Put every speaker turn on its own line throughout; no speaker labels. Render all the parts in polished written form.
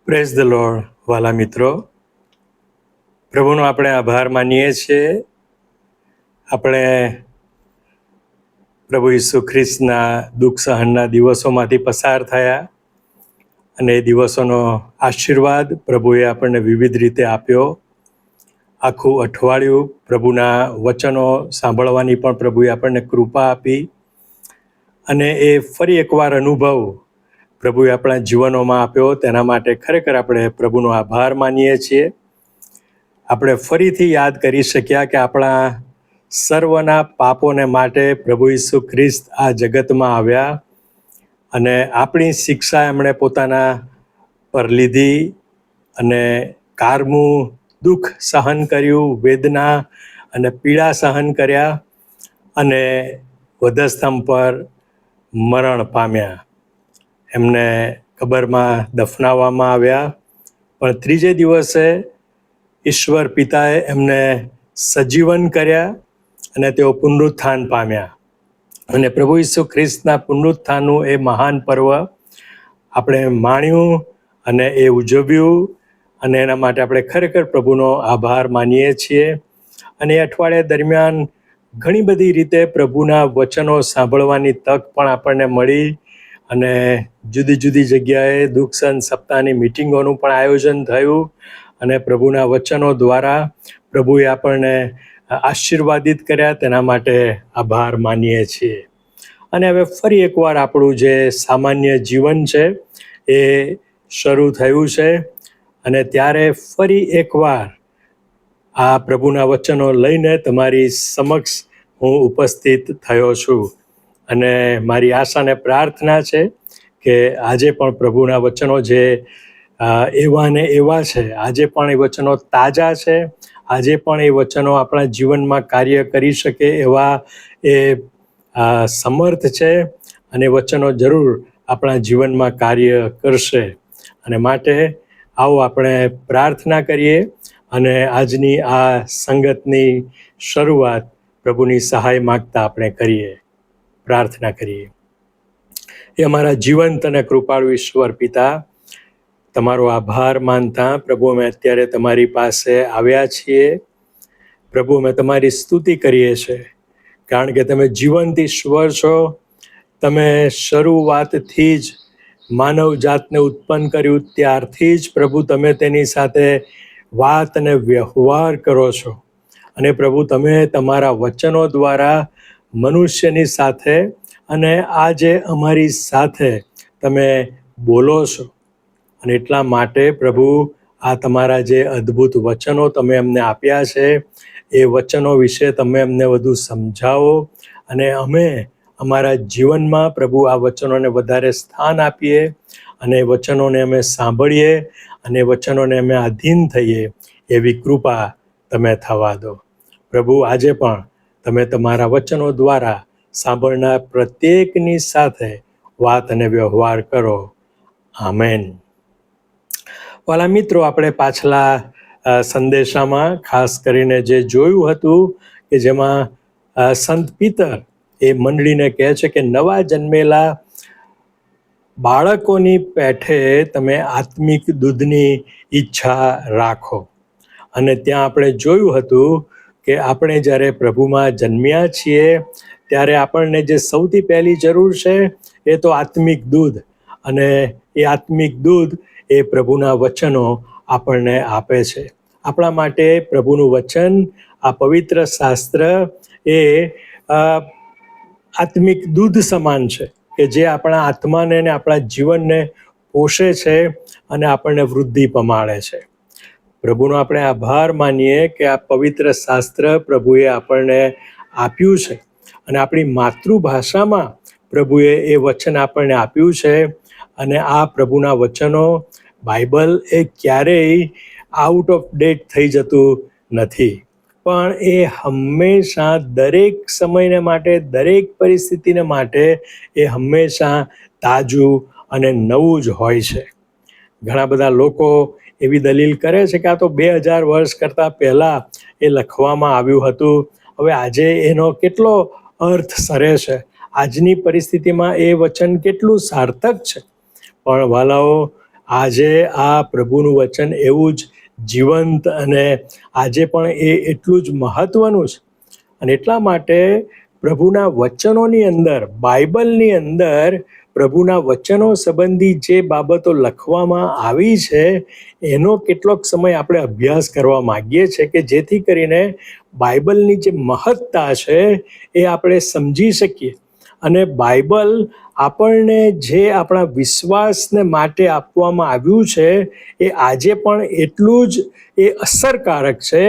Praise the lord. વાલા મિત્રો, પ્રભુનો આપણે આભાર માનીએ છીએ. આપણે પ્રભુ ઈસુ ખ્રિસ્તના દુઃખ સહનના દિવસોમાંથી પસાર થયા અને એ દિવસોનો આશીર્વાદ પ્રભુએ આપણને વિવિધ રીતે આપ્યો. આખું અઠવાડિયું પ્રભુના વચનો સાંભળવાની પણ પ્રભુએ આપણને કૃપા આપી અને એ ફરી એકવાર અનુભવ પ્રભુએ આપણા જીવનોમાં આપ્યો. તેના માટે ખરેખર આપણે પ્રભુનો આભાર માનીએ છીએ. આપણે ફરીથી યાદ કરી શક્યા કે આપણા સર્વના પાપોને માટે પ્રભુ ઈસુ ખ્રિસ્ત આ જગતમાં આવ્યા અને આપણી શિક્ષા એમણે પોતાના પર લીધી અને કારમું દુઃખ સહન કર્યું, વેદના અને પીડા સહન કર્યા અને વધસ્તંભ પર મરણ પામ્યા. એમને કબરમાં દફનાવવામાં આવ્યા, પણ ત્રીજે દિવસે ઈશ્વર પિતાએ એમને સજીવન કર્યા અને તેઓ પુનરુત્થાન પામ્યા. અને પ્રભુ ઈસુ ખ્રિસ્તના પુનરુત્થાનનું એ મહાન પર્વ આપણે માણ્યું અને એ ઉજવ્યું અને એના માટે આપણે ખરેખર પ્રભુનો આભાર માનીએ છીએ. અને એ અઠવાડિયા દરમિયાન ઘણી બધી રીતે પ્રભુના વચનો સાંભળવાની તક પણ આપણને મળી અને જુદી જુદી જગ્યાએ દુઃખ સહન સપ્તાહની મિટિંગોનું પણ આયોજન થયું અને પ્રભુના વચનો દ્વારા પ્રભુએ આપણને આશીર્વાદિત કર્યા. તેના માટે આભાર માનીએ છીએ. અને હવે ફરી એકવાર આપણું જે સામાન્ય જીવન છે એ શરૂ થયું છે અને ત્યારે ફરી એકવાર આ પ્રભુના વચનો લઈને તમારી સમક્ષ હું ઉપસ્થિત થયો છું. અને મારી આશા અને પ્રાર્થના છે કે આજે પણ પ્રભુના વચનો જે એવા ને એવા છે, આજે પણ એ વચનો તાજા છે, આજે પણ એ વચનો આપણા જીવનમાં કાર્ય કરી શકે એવા એ સમર્થ છે અને વચનો જરૂર આપણા જીવનમાં કાર્ય કરશે. અને માટે આવો આપણે પ્રાર્થના કરીએ અને આજની આ સંગતની શરૂઆત પ્રભુની સહાય માગતા આપણે કરીએ. પ્રાર્થના કરીએ. એ અમારા જીવંત અને કૃપાળુ ઈશ્વર પિતા, તમારો આભાર માનતા પ્રભુ અમે અત્યારે તમારી પાસે આવ્યા છીએ. પ્રભુ અમે તમારી સ્તુતિ કરીએ છીએ કારણ કે તમે જીવંત ઈશ્વર છો. તમે શરૂઆતથી જ માનવ જાતને ઉત્પન્ન કર્યું ત્યારથી જ પ્રભુ તમે તેની સાથે વાત અને વ્યવહાર કરો છો અને પ્રભુ તમે તમારા વચનો દ્વારા મનુષ્યની સાથે અને આજે અમારી સાથે તમે બોલો છો. અને એટલા માટે પ્રભુ આ તમારા જે અદ્ભુત વચનો તમે અમને આપ્યા છે એ વચનો વિશે તમે અમને વધુ સમજાવો અને અમે અમારા જીવનમાં પ્રભુ આ વચનોને વધારે સ્થાન આપીએ અને વચનોને અમે સાંભળીએ અને વચનોને અમે આધીન થઈએ એવી કૃપા તમે થવા દો. પ્રભુ આજે પણ તમે તમારા વચનો દ્વારા સાંભળનાર પ્રત્યેકની સાથે વાત અને વ્યવહાર કરો. આમેન. વાલા મિત્રો, આપણે પાછલા સંદેશામાં ખાસ કરીને જે જોયું હતું કે જેમાં સંત પિતર એ મંડળીને કહે છે કે નવા જન્મેલા બાળકોની પેઠે તમે આત્મિક દૂધની ઈચ્છા રાખો. અને ત્યાં આપણે જોયું હતું કે આપણે જ્યારે પ્રભુમાં જન્મ્યા છીએ ત્યારે આપણને જે સૌથી પહેલી જરૂર છે એ તો આત્મિક દૂધ. અને એ આત્મિક દૂધ એ પ્રભુના વચનો આપણને આપે છે. આપણા માટે પ્રભુનું વચન, આ પવિત્ર શાસ્ત્ર એ આત્મિક દૂધ સમાન છે કે જે આપણા આત્માને અને આપણા જીવનને પોષે છે અને આપણને વૃદ્ધિ પમાડે છે. પ્રભુનો આપણે આભાર માનીએ કે આ પવિત્ર શાસ્ત્ર પ્રભુએ આપણને આપ્યું છે અને આપણી માતૃભાષામાં પ્રભુએ એ વચન આપણને આપ્યું છે. અને આ પ્રભુના વચનો, બાઇબલ એ ક્યારેય આઉટ ઓફ ડેટ થઈ જતું નથી, પણ એ હંમેશા દરેક સમયને માટે, દરેક પરિસ્થિતિને માટે એ હંમેશા તાજું અને નવું જ હોય છે. ઘણા બધા લોકો એવી દલીલ કરે છે કે આ તો 2000 વર્ષ કરતાં પહેલાં એ લખવામાં આવ્યું હતું, હવે આજે એનો કેટલો અર્થ સરે છે, આજની પરિસ્થિતિમાં એ વચન કેટલું સાર્થક છે. પણ વાલાઓ, આજે આ પ્રભુનું વચન એવું જ જીવંત અને આજે પણ એ એટલું જ મહત્વનું છે. અને એટલા માટે પ્રભુના વચનોની અંદર, બાઇબલની અંદર પ્રભુના વચનો સંબંધી જે બાબતો લખવામાં આવી છે એનો કેટલોક સમય આપણે અભ્યાસ કરવા માગીએ છીએ કે જેથી કરીને બાઇબલની જે મહત્તા છે એ આપણે સમજી શકીએ. અને બાઇબલ આપણને જે આપણા વિશ્વાસને માટે આપવામાં આવ્યું છે એ આજે પણ એટલું જ એ અસરકારક છે,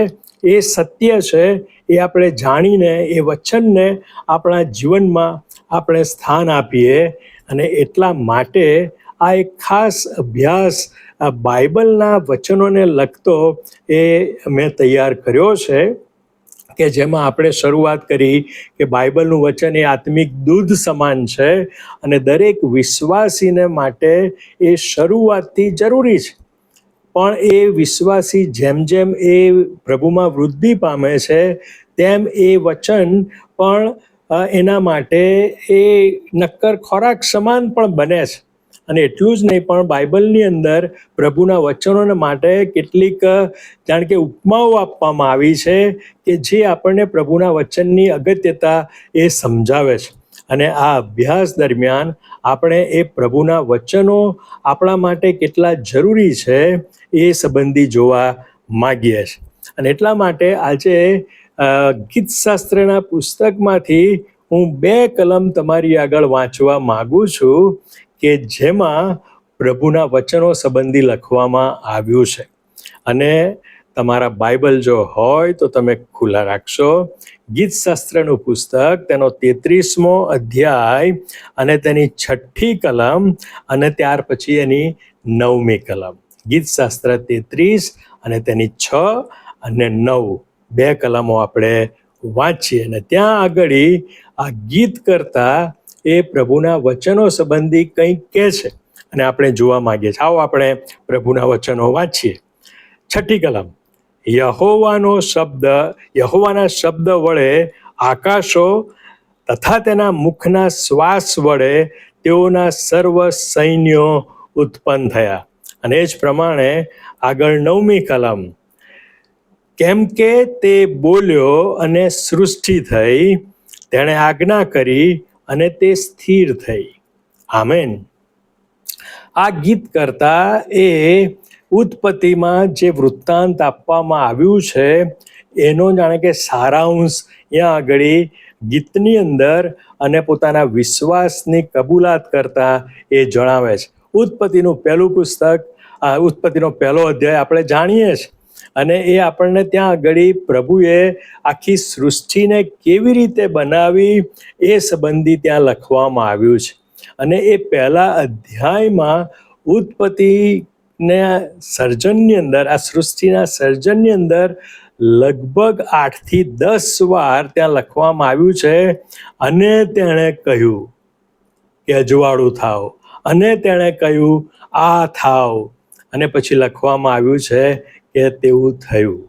એ સત્ય છે. એ આપણે જાણીને એ વચનને આપણા જીવનમાં આપણે સ્થાન આપીએ. અને એટલા માટે આ એક ખાસ અભ્યાસ આ બાઇબલના વચનોને લગતો એ મેં તૈયાર કર્યો છે કે જેમાં આપણે શરૂઆત કરી કે બાઇબલનું વચન એ આત્મિક દૂધ સમાન છે અને દરેક વિશ્વાસીને માટે એ શરૂઆતથી જરૂરી છે. પણ એ વિશ્વાસી જેમ જેમ એ પ્રભુમાં વૃદ્ધિ પામે છે તેમ એ વચન પણ એના માટે એ નક્કર ખોરાક સમાન પણ બને છે. અને એટલું જ નહીં, પણ બાઇબલની અંદર પ્રભુના વચનોને માટે કેટલીક જાણ કે ઉપમાઓ આપવામાં આવી છે કે જે આપણને પ્રભુના વચનની અગત્યતા એ સમજાવે છે. અને આ અભ્યાસ દરમિયાન આપણે એ પ્રભુના વચનો આપણા માટે કેટલા જરૂરી છે એ સંબંધી જોવા માગીએ છીએ. અને એટલા માટે આજે ગીતશાસ્ત્રના પુસ્તકમાંથી હું 2 કલમ તમારી આગળ વાંચવા માગું છું કે જેમાં પ્રભુના વચનો સંબંધી લખવામાં આવ્યું છે. અને તમારા બાઇબલ જો હોય તો તમે ખુલ્લા રાખશો. ગીતશાસ્ત્રનું પુસ્તક, તેનો 33મો અધ્યાય અને તેની 6ઠી કલમ અને ત્યાર પછી એની 9મી કલમ. ગીતશાસ્ત્ર 33 અને તેની 6 અને 9 2 કલમો આપણે વાંચીએ. અને ત્યાં આગળ આ ગીત કરતા એ પ્રભુના વચનો સંબંધી કંઈક કહે છે અને આપણે જોવા માંગીએ છીએ. આવો આપણે પ્રભુના વચનો વાંચીએ. 6ઠી કલમ. યહોવાના શબ્દ વડે આકાશો તથા તેના મુખના શ્વાસ વડે તેઓના સર્વ સૈન્યો ઉત્પન્ન થયા. અને એ જ પ્રમાણે આગળ 9મી કલમ. કેમ કે તે બોલ્યો અને સૃષ્ટિ થઈ, તેણે આજ્ઞા કરી અને તે સ્થિર થઈ. આમેન. આ ગીત કરતા એ ઉત્પત્તિમાં જે વૃત્તાંત આપવામાં આવ્યું છે એનો જાણે કે સારાંશ અહીંયા આગળ ગીતની અંદર અને પોતાના વિશ્વાસની કબૂલાત કરતા એ જણાવે છે. ઉત્પત્તિનું પહેલું પુસ્તક, ઉત્પત્તિનો પહેલો અધ્યાય આપણે જાણીએ છીએ. અને એ આપણને ત્યાં આગળ પ્રભુએ આખી સૃષ્ટિને કેવી રીતે બનાવી એ સંબંધી ત્યાં લખવામાં આવ્યું છે. અને એ પહેલા અધ્યાયમાં ઉત્પત્તિના સર્જનની અંદર, આ સૃષ્ટિના સર્જનની અંદર લગભગ 8 થી 10 વાર ત્યાં લખવામાં આવ્યું છે અને તેણે કહ્યું કે અજવાળું થાવ, અને તેણે કહ્યું આ થાવ, અને પછી લખવામાં આવ્યું છે કે તેવું થયું.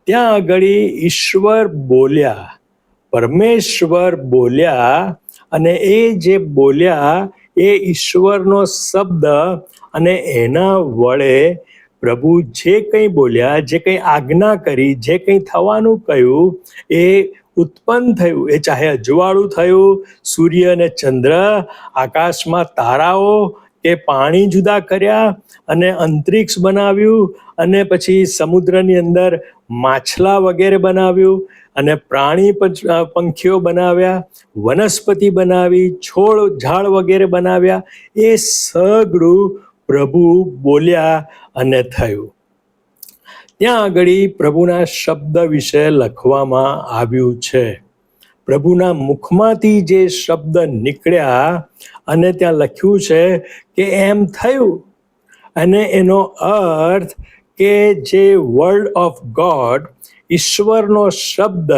ત્યાં આગળ ઈશ્વર બોલ્યા, પરમેશ્વર બોલ્યા, અને એ જે બોલ્યા એ ઈશ્વરનો શબ્દ, અને એના વડે પ્રભુ જે કંઈ બોલ્યા, જે કંઈ આજ્ઞા કરી, જે કંઈ થવાનું કહ્યું એ ઉત્પન્ન થયું. એ ચાહે અજવાળું થયું, સૂર્ય અને ચંદ્ર, આકાશમાં તારાઓ કે પાણી જુદા કર્યા અને અંતરિક્ષ બનાવ્યું, અને પછી સમુદ્રની અંદર માછલા વગેરે બનાવ્યું, અને પ્રાણી પંખીઓ બનાવ્યા, વનસ્પતિ બનાવી, છોડ ઝાડ વગેરે બનાવ્યા. એ સગળું પ્રભુ બોલ્યા અને થયું. ત્યાં આગળ પ્રભુના શબ્દ વિશે લખવામાં આવ્યું છે. પ્રભુના મુખમાંથી જે શબ્દ નીકળ્યા અને ત્યાં લખ્યું છે કે એમ થયું. અને એનો અર્થ કે જે વર્ડ ઓફ ગોડ, ઈશ્વરનો શબ્દ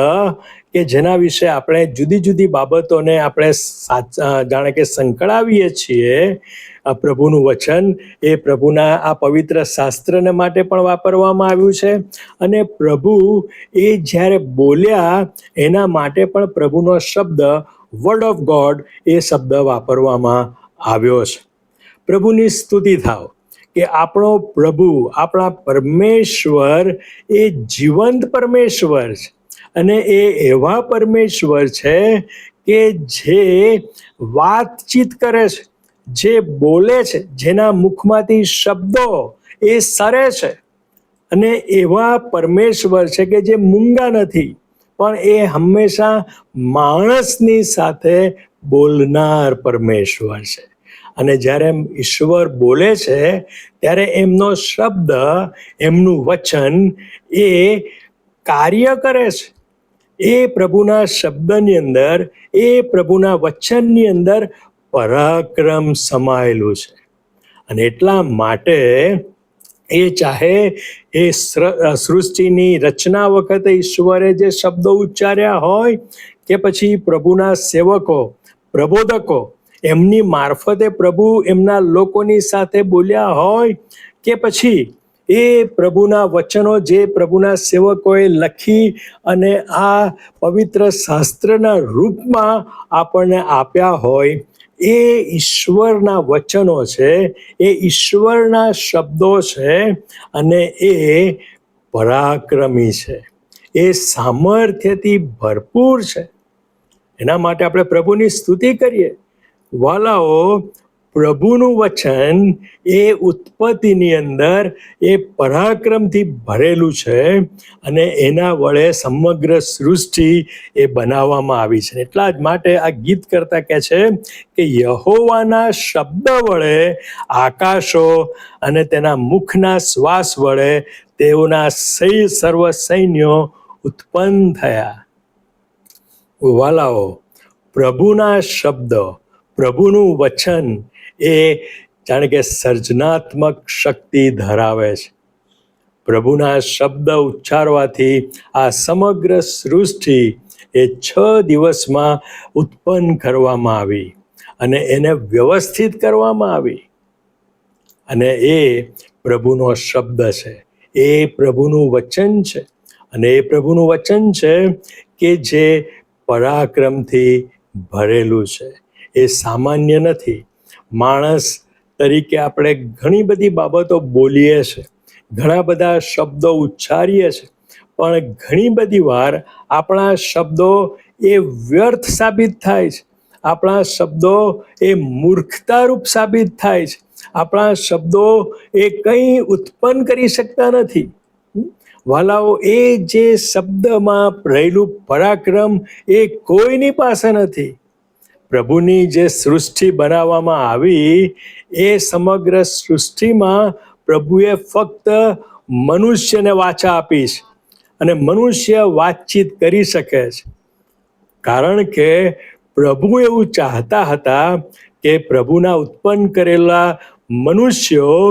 કે જેના વિશે આપણે જુદી જુદી બાબતોને આપણે જાણે કે સંકળાવીએ છીએ, પ્રભુનું વચન એ પ્રભુના આ પવિત્ર શાસ્ત્રને માટે પણ વાપરવામાં આવ્યું છે. અને પ્રભુ એ જ્યારે બોલ્યા એના માટે પણ પ્રભુનો શબ્દ વર્ડ ઓફ ગોડ એ શબ્દ વાપરવામાં આવ્યો છે. પ્રભુની સ્તુતિ થાવ કે આપણો પ્રભુ, આપણા પરમેશ્વર એ જીવંત પરમેશ્વર છે. અને એ એવા પરમેશ્વર છે કે જે વાતચીત કરે છે, જે બોલે છે, જેના મુખમાંથી શબ્દો એ સરે છે. અને એવા પરમેશ્વર છે કે જે મૂંગા નથી, પણ એ હંમેશા માણસની સાથે બોલનાર પરમેશ્વર છે. અને જ્યારે ઈશ્વર બોલે છે ત્યારે એમનો શબ્દ, એમનું વચન એ કાર્ય કરે છે. એ પ્રભુના શબ્દની અંદર, એ પ્રભુના વચનની અંદર પરાક્રમ સમાયેલું છે. અને એટલા માટે એ ચાહે એ સૃષ્ટિની રચના વખતે ઈશ્વરે જે શબ્દો ઉચ્ચાર્યા હોય, કે પછી પ્રભુના સેવકો, પ્રબોધકો એમની મારફતે પ્રભુ એમના લોકોની સાથે બોલ્યા હોય, કે પછી એ પ્રભુના વચનો જે પ્રભુના સેવકોએ લખી અને આ પવિત્ર શાસ્ત્રના રૂપમાં આપણને આપ્યા હોય, એ ઈશ્વરના વચનો છે, એ ઈશ્વરના શબ્દો છે. અને એ પરાક્રમી છે, એ સામર્થ્યથી ભરપૂર છે. એના માટે આપણે પ્રભુની સ્તુતિ કરીએ. વાલાઓ, પ્રભુનું વચન એ ઉત્પત્તિની અંદર એ પરાક્રમથી ભરેલું છે. અને એના વડે સમગ્ર સૃષ્ટિ એ બનાવવામાં આવી છે. એટલા જ માટે આ ગીત કરતા કહે છે કે યહોવાના શબ્દ વડે આકાશો અને તેના મુખના શ્વાસ વડે તેઓના સર્વ સૈન્યો ઉત્પન્ન થયા. વાલાઓ, પ્રભુના શબ્દ, પ્રભુનું વચન એ જાણે કે સર્જનાત્મક શક્તિ ધરાવે છે. પ્રભુના શબ્દ ઉચ્ચારવાથી આ સમગ્ર સૃષ્ટિ એ 6 દિવસમાં ઉત્પન્ન કરવામાં આવી અને એને વ્યવસ્થિત કરવામાં આવી. અને એ પ્રભુનો શબ્દ છે, એ પ્રભુનું વચન છે. અને એ પ્રભુનું વચન છે કે જે પરાક્રમથી ભરેલું છે. એ સામાન્ય નથી. માણસ તરીકે આપણે ઘણી બધી બાબતો બોલીએ છીએ, ઘણા બધા શબ્દો ઉચ્ચારીએ છીએ, પણ ઘણી બધી વાર આપણા શબ્દો એ વ્યર્થ સાબિત થાય છે. આપણા શબ્દો એ મૂર્ખતારૂપ સાબિત થાય છે. આપણા શબ્દો એ કંઈ ઉત્પન્ન કરી શકતા નથી. વાલાઓ, એ જે શબ્દમાં રહેલું પરાક્રમ એ કોઈની પાસે નથી. પ્રભુની જે સૃષ્ટિ બનાવવામાં આવી, એ સમગ્ર સૃષ્ટિમાં પ્રભુએ ફક્ત મનુષ્યને વાચા આપી છે. અને મનુષ્ય વાતચીત કરી શકે છે, કારણ કે પ્રભુ એવું ચાહતા હતા કે પ્રભુના ઉત્પન્ન કરેલા મનુષ્યો,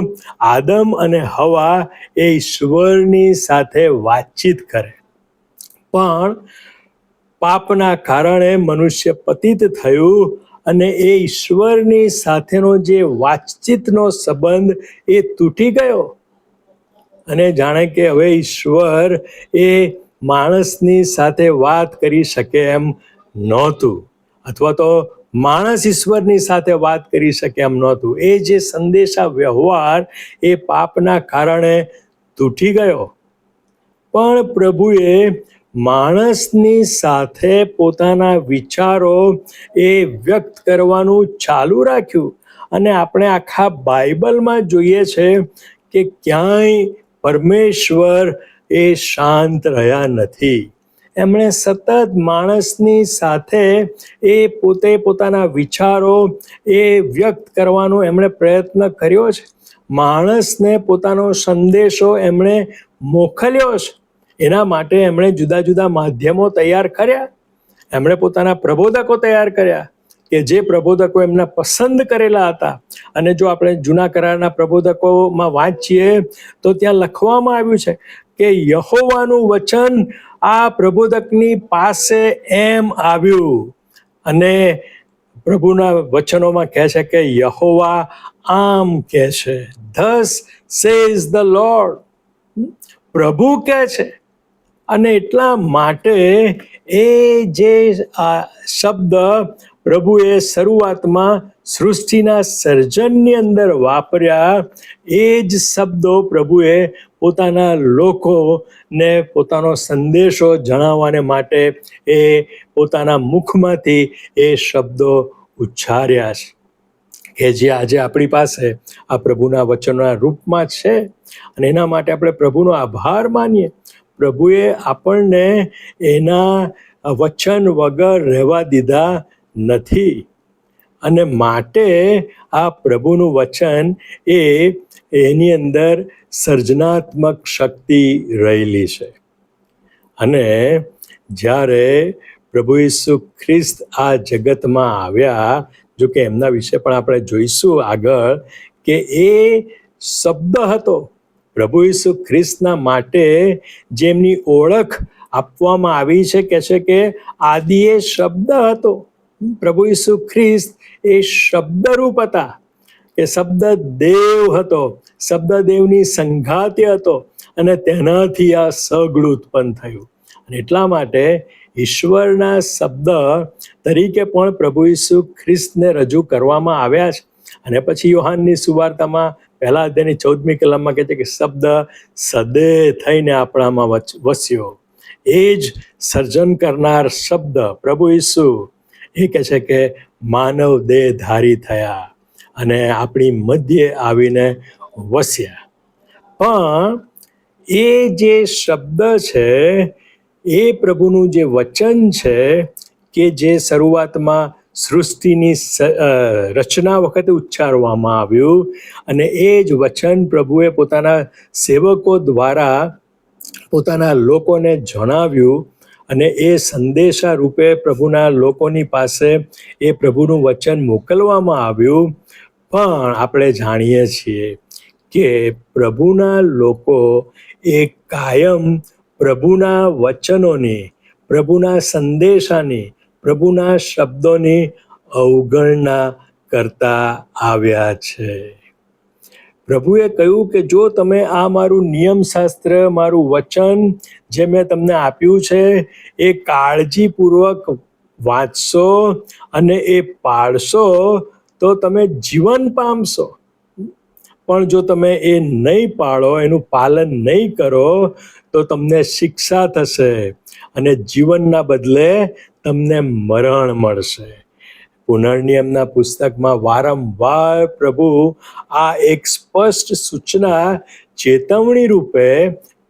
આદમ અને હવા, એ ઈશ્વરની સાથે વાતચીત કરે. પણ પાપના કારણે મનુષ્ય પતિત થયું અને એ ઈશ્વરની સાથેનો જે વાતચીતનો સંબંધ એ તૂટી ગયો. અને જાણે કે હવે ઈશ્વર એ માણસની સાથે વાત કરી શકે એમ નહોતું, અથવા તો માણસ ઈશ્વરની સાથે વાત કરી શકે એમ નહોતું. એ જે સંદેશા વ્યવહાર એ પાપના કારણે તૂટી ગયો. પણ પ્રભુએ માણસની સાથે પોતાના વિચારો એ વ્યક્ત કરવાનું ચાલુ રાખ્યું. અને આપણે આખા બાઇબલમાં જોઈએ છે કે ક્યાંય પરમેશ્વર એ શાંત રહ્યા નથી. એમણે સતત માણસની સાથે એ પોતે પોતાના વિચારો એ વ્યક્ત કરવાનો એમણે પ્રયત્ન કર્યો છે. માણસને પોતાનો સંદેશો એમણે મોકલ્યો છે. એના માટે એમણે જુદા જુદા માધ્યમો તૈયાર કર્યા. એમણે પોતાના પ્રબોધકો તૈયાર કર્યા, કે જે પ્રબોધકો એમના પસંદ કરેલા હતા. અને જો આપણે જૂના કરારના પ્રબોધકોમાં વાંચીએ તો ત્યાં લખવામાં આવ્યું છે કે યહોવાનું વચન આ પ્રબોધકની પાસે એમ આવ્યું. અને પ્રભુના વચનોમાં કહે છે કે યહોવા આમ કહે છે, thus says the Lord. પ્રભુ કહે છે, અને એટલા માટે એ જે આ શબ્દ પ્રભુએ શરૂઆતમાં સૃષ્ટિના સર્જનની અંદર વાપર્યા, એ જ શબ્દો પ્રભુએ પોતાના લોકોને પોતાનો સંદેશો જણાવવાને માટે એ પોતાના મુખમાંથી એ શબ્દો ઉચ્ચાર્યા છે, કે જે આજે આપણી પાસે આ પ્રભુના વચનના રૂપમાં છે. અને એના માટે આપણે પ્રભુનો આભાર માનીએ. પ્રભુએ આપણને એના વચન વગર રહેવા દીધા નથી, અને માટે આ પ્રભુનું વચન એની અંદર સર્જનાત્મક શક્તિ રહેલી છે. અને જ્યારે પ્રભુ ઈસુ ખ્રિસ્ત આ જગતમાં આવ્યા, જો કે એમના વિશે પણ આપણે જોઈશું આગળ, કે એ શબ્દ હતો. પ્રભુ ઈસુ ખ્રિસ્તના માટે જેમની ઓળખ આપવામાં આવી છે, કે છે કે આદિએ શબ્દ હતો. પ્રભુ ઈસુ ખ્રિસ્ત એ શબ્દરૂપ હતા, કે શબ્દ દેવ હતો, શબ્દ દેવની સંઘાતે હતો, અને તેનાથી આ સગળ ઉત્પન્ન થયું. અને એટલા માટે ઈશ્વરના શબ્દ તરીકે પણ પ્રભુ ઈસુ ખ્રિસ્તને રજૂ કરવામાં આવ્યા છે. અને પછી યોહાનની સુવાર્તામાં 1 અધ્યાયની 14મી કલમમાં કહે છે કે શબ્દ સદેહ થઈને આપણામાં વસ્યો. એ જ સર્જન કરનાર શબ્દ પ્રભુ ઈસુ એ કહે છે કે માનવ દેહ ધારી થયા અને આપણી મધ્યે આવીને વસ્યા. પણ એ જે શબ્દ છે, એ પ્રભુનું જે વચન છે, કે જે શરૂઆતમાં સૃષ્ટિની રચના વખતે ઉચ્ચારવામાં આવ્યું, અને એ જ વચન પ્રભુએ પોતાના સેવકો દ્વારા પોતાના લોકોને જણાવ્યું, અને એ સંદેશા રૂપે પ્રભુના લોકોની પાસે એ પ્રભુનું વચન મોકલવામાં આવ્યું. પણ આપણે જાણીએ છીએ કે પ્રભુના લોકો એ કાયમ પ્રભુના વચનોની, પ્રભુના સંદેશાની, પ્રભુના શબ્દોની અવગણના કરતા આવ્યા છે. પ્રભુએ કહ્યું કે જો તમે આ મારું નિયમશાસ્ત્ર, મારું વચન જે મેં તમને આપ્યું છે, એ કાળજીપૂર્વક વાંચશો અને એ પાળશો તો તમે જીવન પામશો. પણ જો તમે એ નહીં પાળો, એનું પાલન નહીં કરો, તો તમને શિક્ષા થશે અને જીવનના બદલે તમને મરણ મળશે. પુનર્નિયમના પુસ્તકમાં વારંવાર પ્રભુ આ એક સ્પષ્ટ સૂચના, ચેતવણી રૂપે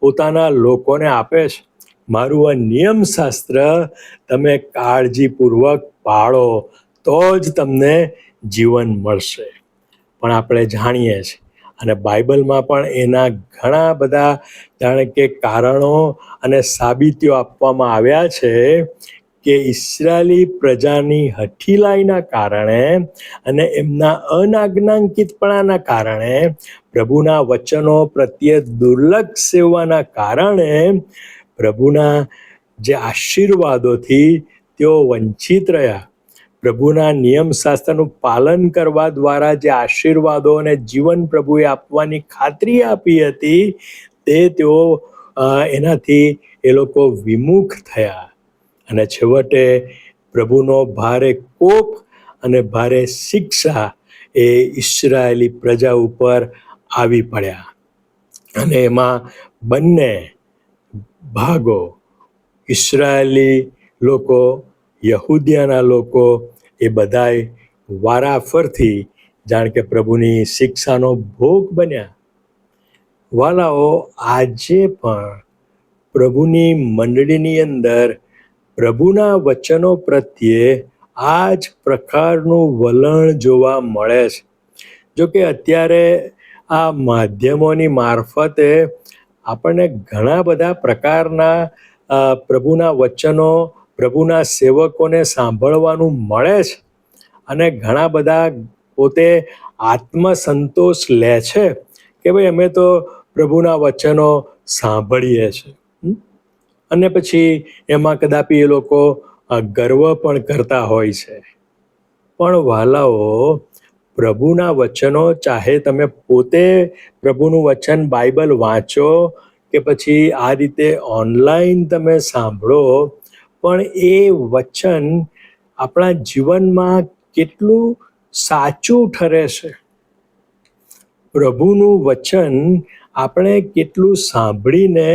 પોતાના લોકોને આપે છે. મારું આ નિયમશાસ્ત્ર તમે કાળજીપૂર્વક પાળો તો જ તમને જીવન મળશે. પણ આપણે જાણીએ છીએ, અને બાઇબલમાં પણ એના ઘણા બધા જાણે કે કારણો અને સાબિતીઓ આપવામાં આવ્યા છે, કે ઇસ્રાયેલી પ્રજાની હઠીલાઈના કારણે અને એમના અનાજ્ઞાંકિતપણાના કારણે, પ્રભુના વચનો પ્રત્યે દુર્લક્ષ સેવવાના કારણે, પ્રભુના જે આશીર્વાદોથી તેઓ વંચિત રહ્યા. પ્રભુના નિયમશાસ્ત્રનું પાલન કરવા દ્વારા જે આશીર્વાદો અને જીવન પ્રભુએ આપવાની ખાતરી આપી હતી, તે તેઓ એનાથી એ લોકો વિમુખ થયા, અને છેવટે પ્રભુનો ભારે કોપ અને ભારે શિક્ષા એ ઇસ્રાયેલી પ્રજા ઉપર આવી પડ્યા. અને એમાં બંને ભાગો, ઇસ્રાયેલી લોકો, યહૂદિયાના લોકો, એ બધાય વારાફરથી જાણ કે પ્રભુની શિક્ષાનો ભોગ બન્યા. વાલાઓ, આજે પણ પ્રભુની મંડળીની અંદર પ્રભુના વચનો પ્રત્યે આ જ પ્રકારનું વલણ જોવા મળે છે. જો કે અત્યારે આ માધ્યમોની મારફતે આપણને ઘણા બધા પ્રકારના પ્રભુના વચનો, પ્રભુના સેવકોને સાંભળવાનું મળે છે, અને ઘણા બધા પોતે આત્મસંતોષ લે છે કે ભાઈ અમે તો પ્રભુના વચનો સાંભળીએ છીએ. અને પછી એમાં કદાપી એ લોકો ગર્વ પણ કરતા હોય છે. પણ વાલાઓ, પ્રભુના વચનો, ચાહે તમે પોતે પ્રભુનું વચન બાઇબલ વાંચો કે પછી આ રીતે ઓનલાઈન તમે સાંભળો, પણ એ વચન આપણા જીવનમાં કેટલું સાચું ઠરે છે. પ્રભુનું વચન આપણે કેટલું સાંભળીને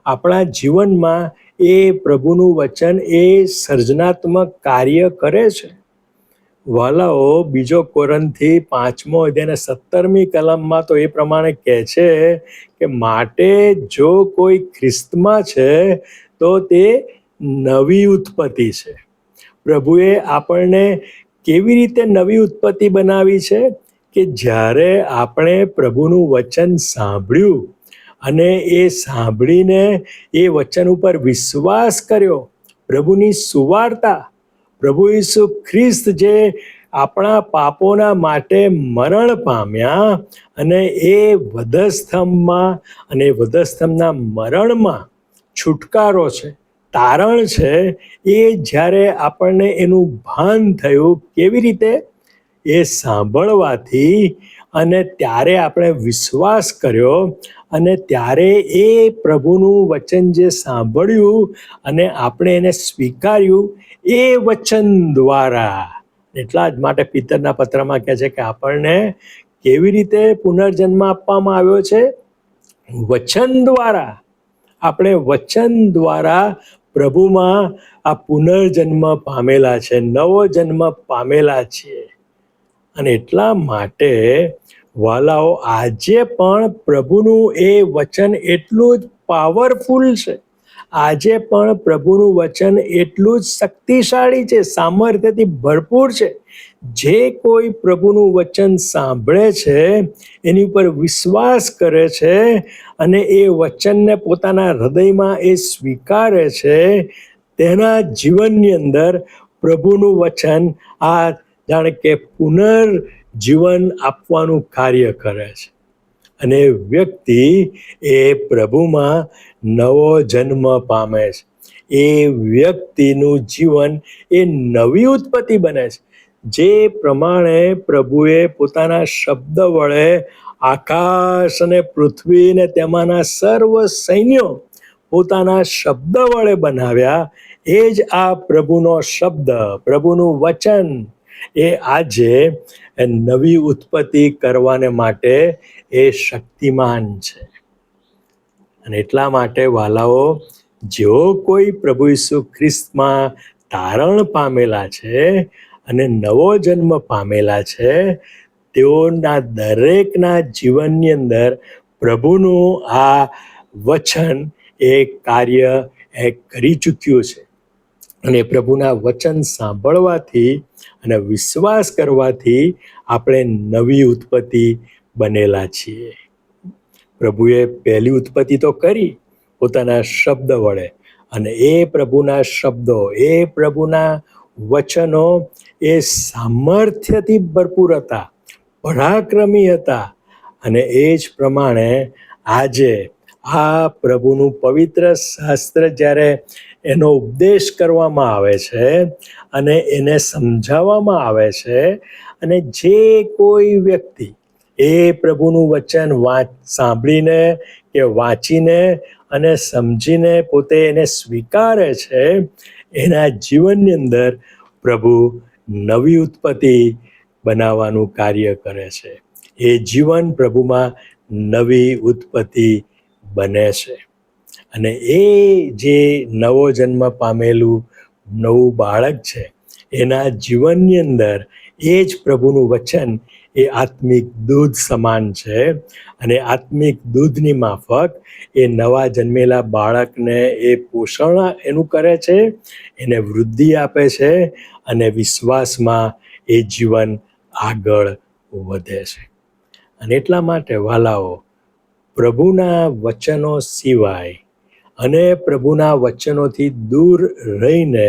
આપણા જીવનમાં એ પ્રભુનું વચન એ સર્જનાત્મક કાર્ય કરે છે. વાલાઓ, 2 કોરિન્થી 5મો અધ્યાય 17મી કલમમાં તો એ પ્રમાણે કહે છે કે માટે જો કોઈ ખ્રિસ્તમાં છે તો તે નવી ઉત્પત્તિ છે. પ્રભુએ આપણને કેવી રીતે નવી ઉત્પત્તિ બનાવી છે કે જ્યારે આપણે પ્રભુનું વચન સાંભળ્યું અને એ સાંભળીને એ વચન ઉપર વિશ્વાસ કર્યો, પ્રભુની સુવાર્તા, પ્રભુ ઈસુ ખ્રિસ્ત જે આપણા પાપોના માટે મરણ પામ્યા અને એ વધસ્તંભમાં અને વધસ્તંભના મરણમાં છુટકારો છે, તારણ છે, એ જ્યારે આપણને એનું ભાન થયું, કેવી રીતે? એ સાંભળવાથી, અને ત્યારે આપણે વિશ્વાસ કર્યો અને ત્યારે એ પ્રભુનું વચન જે સાંભળ્યું અને આપણે એને સ્વીકાર્યું એ વચન દ્વારા. એટલા જ માટે પિતરના પત્રમાં કહે છે કે આપણને કેવી રીતે પુનર્જન્મ આપવામાં આવ્યો છે? વચન દ્વારા. આપણે વચન દ્વારા પ્રભુમાં આ પુનર્જન્મ પામેલા છે, નવો જન્મ પામેલા છીએ. અને એટલા માટે વાલાઓ, આજે પણ પ્રભુનું એ વચન એટલું જ પાવરફુલ છે, આજે પણ પ્રભુનું વચન એટલું જ શક્તિશાળી છે, સામર્થ્યથી ભરપૂર છે. જે કોઈ પ્રભુનું વચન સાંભળે છે, એની ઉપર વિશ્વાસ કરે છે અને એ વચનને પોતાના હૃદયમાં એ સ્વીકારે છે, તેના જીવનની અંદર પ્રભુનું વચન આ જાણે કે પુનર્જીવન આપવાનું કાર્ય કરે છે અને વ્યક્તિ એ પ્રભુમાં નવો જન્મ પામે છે. એ વ્યક્તિનું જીવન એ નવી ઉત્પત્તિ બને છે. જે પ્રમાણે પ્રભુએ પોતાના શબ્દ વડે આકાશ અને પૃથ્વી ને તેમાંના સર્વ સૈન્યો પોતાના શબ્દ વડે બનાવ્યા, એ જ આ પ્રભુનો શબ્દ, પ્રભુનું વચન એ આજે નવી ઉત્પત્તિ કરવાને માટે એ શક્તિમાન છે. અને એટલા માટે વાલાઓ, જેઓ કોઈ પ્રભુ ઈસુ ખ્રિસ્તમાં તારણ પામેલા છે અને નવો જન્મ પામેલા છે, તેઓના દરેકના જીવનની અંદર પ્રભુનું આ વચન એ કાર્ય એ કરી ચૂક્યું છે. અને પ્રભુના વચન સાંભળવાથી અને વિશ્વાસ કરવાથી આપણે નવી ઉત્પત્તિ બનેલા છીએ. પ્રભુએ પહેલી ઉત્પત્તિ તો કરી પોતાના શબ્દ વડે, અને એ પ્રભુના શબ્દો, એ પ્રભુના વચનો એ સામર્થ્યથી ભરપૂર હતા, પરાક્રમી હતા. અને એ જ પ્રમાણે આજે આ પ્રભુનું પવિત્ર શાસ્ત્ર જ્યારે એનો ઉપદેશ કરવામાં આવે છે અને એને સમજાવવામાં આવે છે, અને જે કોઈ વ્યક્તિ એ પ્રભુનું વચન સાંભળીને કે વાંચીને અને સમજીને પોતે એને સ્વીકારે છે, એના જીવનની અંદર પ્રભુ નવી ઉત્પત્તિ બનાવવાનું કાર્ય કરે છે. એ જીવન પ્રભુમાં નવી ઉત્પત્તિ બને છે. અને એ જે નવો જન્મ પામેલું નવું બાળક છે, એના જીવનની અંદર એ જ પ્રભુનું વચન એ આત્મિક દૂધ સમાન છે. અને આત્મિક દૂધની માફક એ નવા જન્મેલા બાળકને એ પોષણ એનું કરે છે, એને વૃદ્ધિ આપે છે અને વિશ્વાસમાં એ જીવન આગળ વધે છે. અને એટલા માટે વાલાઓ, પ્રભુના વચનો સિવાય અને પ્રભુના વચનોથી દૂર રહીને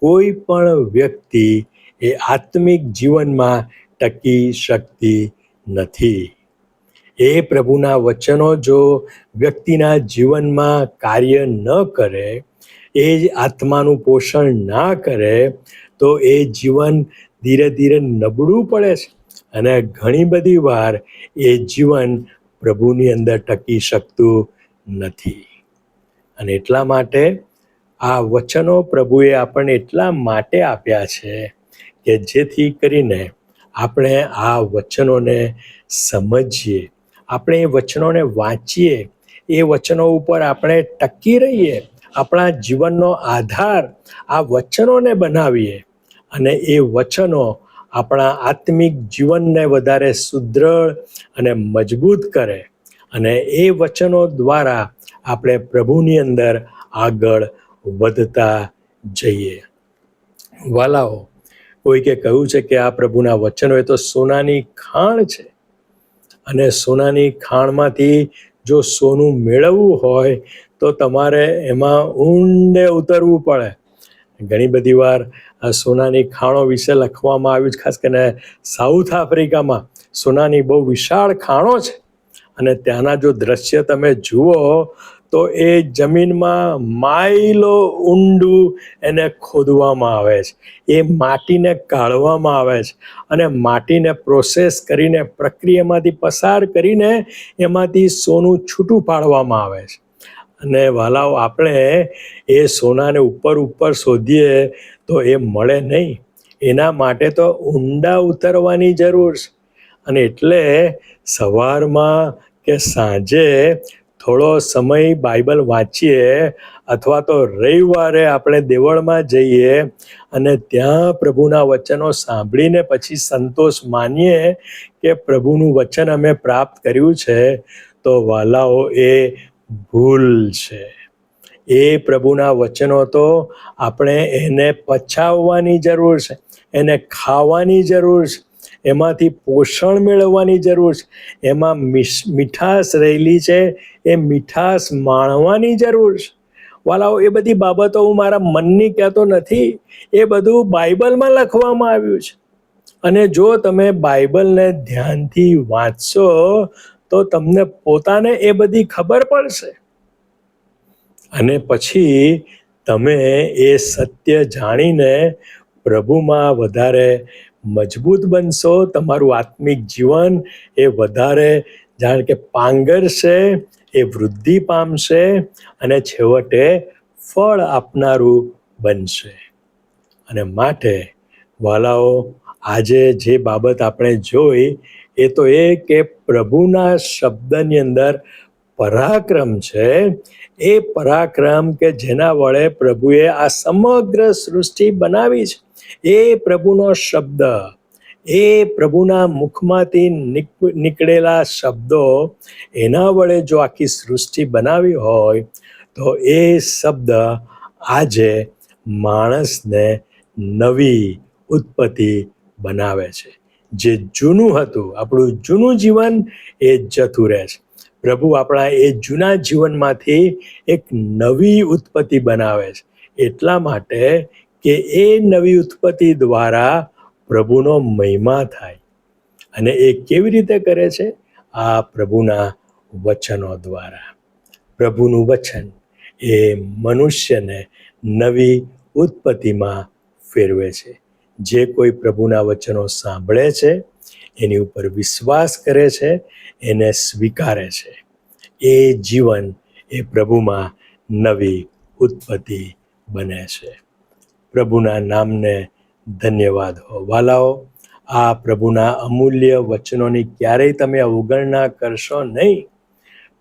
કોઈ પણ વ્યક્તિ એ આત્મિક જીવનમાં ટકી શકતી નથી. એ પ્રભુના વચનો જો વ્યક્તિના જીવનમાં કાર્ય ન કરે, એ જ આત્માનું પોષણ ના કરે, તો એ જીવન ધીરે ધીરે નબળું પડે છે અને ઘણી બધી વાર એ જીવન પ્રભુની અંદર ટકી શકતું નથી. અને એટલા માટે આ વચનો પ્રભુએ આપણને એટલા માટે આપ્યા છે કે જેથી કરીને આપણે આ વચનોને સમજીએ, આપણે એ વચનોને વાંચીએ, એ વચનો ઉપર આપણે ટકી રહીએ, આપણા જીવનનો આધાર આ વચનોને બનાવીએ અને એ વચનો આપણા આત્મિક જીવનને વધારે સુદૃઢ અને મજબૂત કરે અને એ વચનો દ્વારા આપણે પ્રભુની અંદર આગળ વધતા જઈએ. વાલાઓ, કોઈકે કહ્યું છે કે આ પ્રભુના વચનો એ તો સોનાની ખાણ છે અને સોનાની ખાણમાંથી જો સોનું મેળવવું હોય તો તમારે એમાં ઊંડે ઉતરવું પડે. ઘણી બધી વાર સોનાની ખાણો વિશે લખવામાં આવ્યું છે, ખાસ કરીને સાઉથ આફ્રિકામાં સોનાની બહુ વિશાળ ખાણો છે અને ત્યાંના જો દ્રશ્ય તમે જુઓ તો એ જમીનમાં માઇલો ઊંડું એને ખોદવામાં આવે છે, એ માટીને કાઢવામાં આવે છે અને માટીને પ્રોસેસ કરીને પ્રક્રિયામાંથી પસાર કરીને એમાંથી સોનું છૂટું પાડવામાં આવે છે. અને વાલાઓ, આપણે એ સોનાને ઉપર શોધીએ તો એ મળે નહીં. એના માટે તો ઊંડા ઉતરવાની જરૂર છે. અને એટલે સવારમાં કે સાંજે થોડો સમય બાઇબલ વાંચીએ અથવા તો રવિવારે આપણે દેવળમાં જઈએ અને ત્યાં પ્રભુના વચનો સાંભળીને પછી સંતોષ માનીએ કે પ્રભુનું વચન અમે પ્રાપ્ત કર્યું છે, તો વાલાઓ એ ભૂલ છે. એ પ્રભુના વચનો તો આપણે એને પચાવવાની જરૂર છે, એને ખાવાની જરૂર છે, એમાંથી પોષણ મેળવવાની જરૂર છે, એમાં મીઠાશ રહેલી છે, એ મીઠાશ માણવાની જરૂર છે. વાલાઓ, એ બધી બાબતો હું મારા મનની કહેતો નથી, એ બધું બાઇબલમાં લખવામાં આવ્યું છે. અને જો તમે બાઇબલને ધ્યાનથી વાંચશો તો તમને પોતાને એ બધી ખબર પડશે અને પછી તમે એ સત્ય જાણીને પ્રભુમાં વધારે મજબૂત બનશો. તમારું આત્મિક જીવન એ વધારે જાણ કે પાંગરશે, એ વૃદ્ધિ પામશે અને છેવટે ફળ આપનારું બનશે. અને માટે વાલાઓ, આજે જે બાબત આપણે જોઈ એ તો એ કે પ્રભુના શબ્દની અંદર પરાક્રમ છે. એ પરાક્રમ કે જેના વડે પ્રભુએ આ સમગ્ર સૃષ્ટિ બનાવી છે, એ પ્રભુનો શબ્દ, એ પ્રભુના મુખમાંથી નીકળેલા શબ્દો, એના વડે જો આખી સૃષ્ટિ બનાવી હોય તો એ શબ્દ આજે માણસને નવી ઉત્પત્તિ બનાવે છે. જે જૂનું હતું, આપણું જૂનું જીવન, એ જતું રહે છે. પ્રભુ આપણા એ જૂના જીવનમાંથી એક નવી ઉત્પત્તિ બનાવે છે, એટલા માટે કે એ નવી ઉત્પત્તિ દ્વારા પ્રભુનો મહિમા થાય. અને એ કેવી રીતે કરે છે? આ પ્રભુના વચનો દ્વારા. પ્રભુનું વચન એ મનુષ્યને નવી ઉત્પત્તિમાં ફેરવે છે. જે કોઈ પ્રભુના વચનો સાંભળે છે, એની ઉપર વિશ્વાસ કરે છે, એને સ્વીકારે છે, એ જીવન એ પ્રભુમાં નવી ઉત્પત્તિ બને છે. પ્રભુના નામને ધન્યવાદ હો. વાલાઓ, આ પ્રભુના અમૂલ્ય વચનોની ક્યારેય તમે અવગણના કરશો નહીં,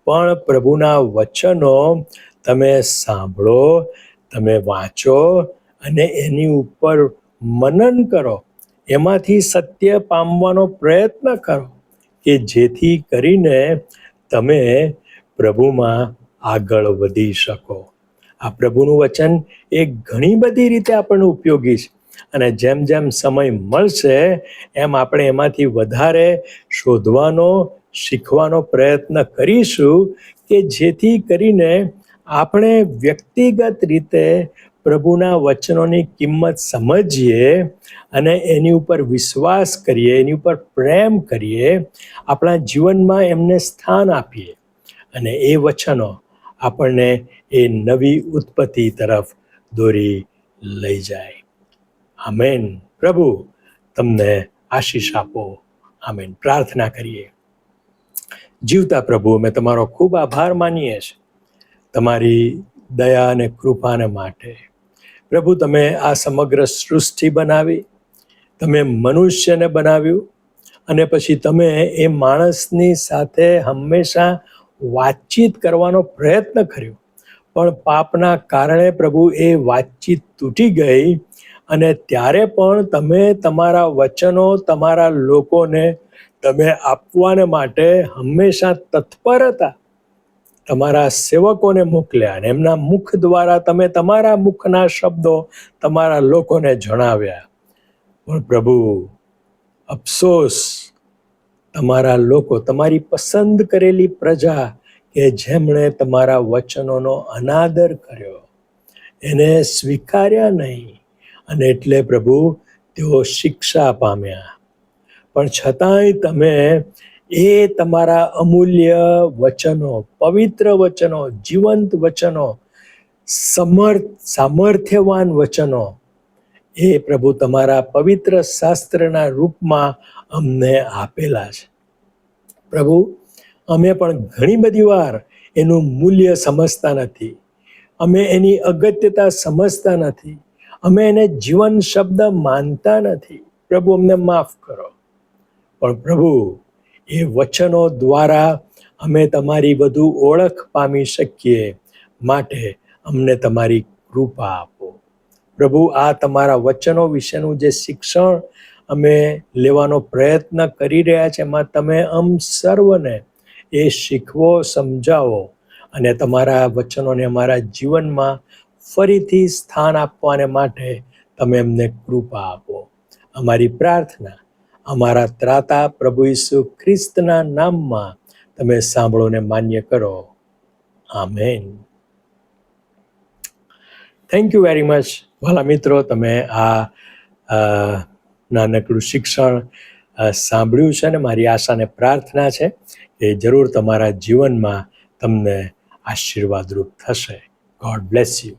પણ પ્રભુના વચનો તમે સાંભળો, તમે વાંચો અને એની ઉપર મનન કરો, એમાંથી સત્ય પામવાનો પ્રયત્ન કરો કે જેથી કરીને તમે પ્રભુમાં આગળ વધી શકો. આ પ્રભુનું વચન એ ઘણી બધી રીતે આપણને ઉપયોગી છે અને જેમ જેમ સમય મળશે એમ આપણે એમાંથી વધારે શોધવાનો, શીખવાનો પ્રયત્ન કરીશું કે જેથી કરીને આપણે વ્યક્તિગત રીતે પ્રભુના વચનોની કિંમત સમજીએ અને એની ઉપર વિશ્વાસ કરીએ, એની ઉપર પ્રેમ કરીએ, આપણા જીવનમાં એમને સ્થાન આપીએ અને એ વચનો આપણને એ નવી ઉત્પત્તિ તરફ દોરી લઈ જાય. આમેન. પ્રભુ તમને આશીષ આપો. આમેન. પ્રાર્થના કરીએ. જીવતા પ્રભુ, અમે તમારો ખૂબ આભાર માનીએ છીએ તમારી દયા અને કૃપાને માટે. પ્રભુ, તમે આ સમગ્ર સૃષ્ટિ બનાવી, તમે મનુષ્યને બનાવ્યું, અને પછી તમે એ માણસની સાથે હંમેશા વાતચીત કરવાનો પ્રયત્ન કર્યો, પણ પાપના કારણે પ્રભુ એ વાતચીત તૂટી ગઈ, અને ત્યારે પણ તમે તમારા વચનો તમારા લોકોને તમે આપવાને માટે હંમેશા તત્પર હતા. તમારા સેવકોને મોકલ્યા અને એમના મુખ દ્વારા તમે તમારા મુખના શબ્દો તમારા લોકોને જણાવ્યા. પણ પ્રભુ, અફસોસ, તમારા લોકો, તમારી પસંદ કરેલી પ્રજા કે જેમણે તમારા વચનોનો અનાદર કર્યો, એને સ્વીકાર્યા નહીં, અને એટલે પ્રભુ તેઓ શિક્ષા પામ્યા. પણ છતાંય તમે એ તમારા અમૂલ્ય વચનો, પવિત્ર વચનો, જીવંત વચનો, સામર્થ્યવાન વચનો, એ પ્રભુ તમારા પવિત્ર શાસ્ત્રના રૂપમાં અમને આપેલા છે. પ્રભુ, અમે પણ ઘણી બધી વાર એનું મૂલ્ય સમજતા નથી, અમે એની અગત્યતા સમજતા નથી, અમે એને જીવન શબ્દ માનતા નથી. પ્રભુ, અમને માફ કરો. પણ પ્રભુ, એ વચનો દ્વારા અમે તમારી વધુ ઓળખ પામી શકીએ, માટે અમને તમારી કૃપા આપો. પ્રભુ, આ તમારા વચનો વિશેનું જે શિક્ષણ અમે લેવાનો પ્રયત્ન કરી રહ્યા છે, એમાં તમે સર્વને એ શીખવો, સમજાવો, અને તમારા વચનોને અમારા જીવનમાં ફરીથી સ્થાન આપવાને માટે તમે અમને કૃપા આપો. અમારી પ્રાર્થના અમારા ત્રાતા પ્રભુ ઈસુ ખ્રિસ્તના નામમાં તમે સાંભળોને માન્ય કરો. Amen. Thank you very much વાલા મિત્રો, તમે આ નાનકડું શિક્ષણ સાંભળ્યું છે, અને મારી આશા અને પ્રાર્થના છે કે જરૂર તમારા જીવનમાં તમને આશીર્વાદરૂપ થશે. God bless you.